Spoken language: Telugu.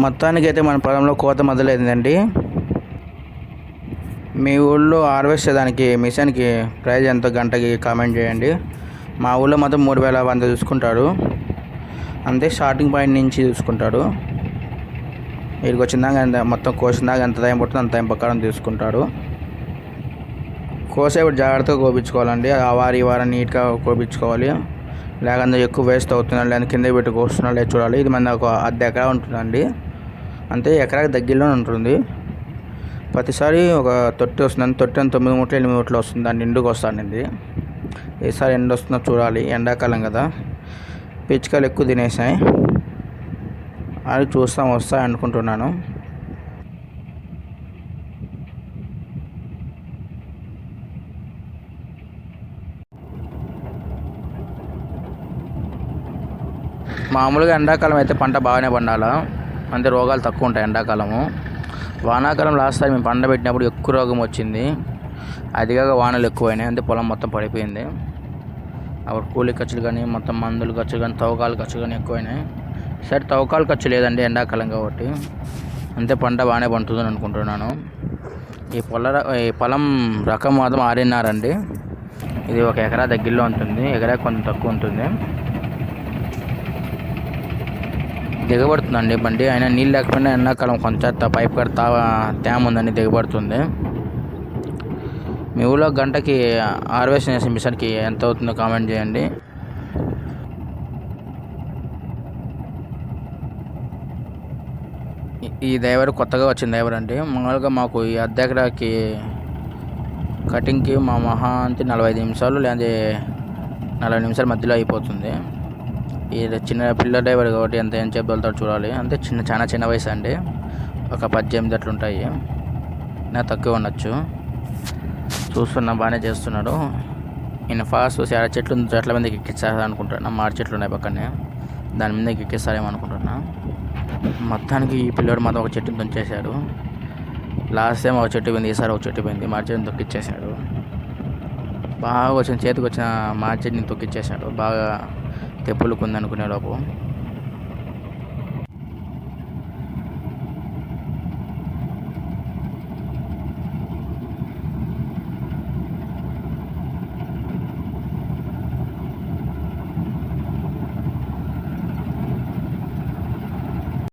మొత్తానికైతే మన పొలంలో కోత మొదలైందండి. మీ ఊళ్ళో హార్వెస్ట్ చేయడానికి మిషన్కి ప్రైస్ ఎంతో గంటకి కామెంట్ చేయండి. మా ఊళ్ళో మాత్రం 3100 చూసుకుంటాడు. అంతే స్టార్టింగ్ పాయింట్ నుంచి చూసుకుంటాడు. వీడికి వచ్చిందాక ఎంత మొత్తం కోసిందాక ఎంత టైం పడుతుందో అంత టైం ప్రకారం తీసుకుంటాడు. కోసేప్పుడు జాగ్రత్తగా కోపించుకోవాలండి. ఆ వారం నీట్గా కోపించుకోవాలి. లేకపోతే ఎక్కువ వేస్ట్ అవుతుందండి, లేదంటే కింద పెట్టి కోస్తున్నా లేదు చూడాలి. ఇది మన ఒక అర్ధ ఎకరా ఉంటుందండి. అంతే ఎకరాకి దగ్గరలోనే ఉంటుంది. ప్రతిసారి ఒక తొట్టి వస్తుందండి. తొట్టి 9 మూటలు 8 మూటలు వస్తుంది. దాన్ని నిండుకు వస్తానండి. ఈసారి ఎండ వస్తుందో చూడాలి. ఎండాకాలం కదా, పిచ్చుకలు ఎక్కువ తినేసాయి. అది వస్తాయి అనుకుంటున్నాను. మామూలుగా ఎండాకాలం అయితే పంట బాగానే పండాలా, అంతే రోగాలు తక్కువ ఉంటాయి ఎండాకాలము. వానాకాలం లాస్ట్ టైం మేము పంట పెట్టినప్పుడు ఎక్కువ రోగం వచ్చింది. అదిగాక వానలు ఎక్కువైనాయి, అంతే పొలం మొత్తం పడిపోయింది. అప్పుడు కూలీ ఖర్చులు కానీ, మొత్తం మందులు ఖర్చులు కానీ, తవ్వకాల ఖర్చులు కానీ ఎక్కువైనాయి. సరే తవ్వకాల ఖర్చు లేదండి ఎండాకాలం కాబట్టి, అంతే పంట బాగానే పండుతుందని అనుకుంటున్నాను. ఈ పొలం రకం మాత్రం 6.5 అండి. ఇది 1 ఎకరా దగ్గరలో ఉంటుంది. ఎకరా కొంచెం తక్కువ ఉంటుంది. దిగబడుతుందండి బండి. అయినా నీళ్ళు లేకపోయినా ఎండాకాలం కొంచెం పైప్ కడతా తేమ ఉందని దిగబడుతుంది. మీ ఊళ్ళో గంటకి హార్వెస్ట్ చేసే మిషన్కి ఎంత అవుతుందో కామెంట్ చేయండి. ఈ డ్రైవర్ కొత్తగా వచ్చిన డ్రైవర్ అండి. మామూలుగా మాకు ఈ అర్ధ ఎకరాకి కటింగ్కి మా మహా అంతే 45 నిమిషాలు లేదా 40 నిమిషాల మధ్యలో అయిపోతుంది. ఈ చిన్న పిల్ల డ్రైవర్ కాబట్టి ఎంత ఏం చెప్పి వెళ్తాడు చూడాలి. అంతే చాలా చిన్న వయసు అండి. ఒక 18 అట్లా ఉంటాయి. నా తక్కువ ఉండొచ్చు. చూస్తున్నా బాగానే చేస్తున్నాడు. ఈయన ఫాస్ట్ చెట్ల మీదకి ఎక్కించాలి అనుకుంటున్నా. మాడి చెట్లు ఉన్నాయి పక్కనే, దాని మీదకి ఎక్కిస్తారేమో అనుకుంటున్నా. మొత్తానికి ఈ పిల్లడు మాత్రం ఒక చెట్టుని తుంచేశాడు. లాస్ట్ టైం ఒక చెట్టు పోయింది, ఈసారి ఒక చెట్టు పోయింది. మాడి చెట్టుని తొక్కిచ్చేశాడు. బాగా చేతికి వచ్చిన మాడి చెట్టుని తొక్కిచ్చేశాడు. బాగా తెప్పులకు ఉంది అనుకునే లోపు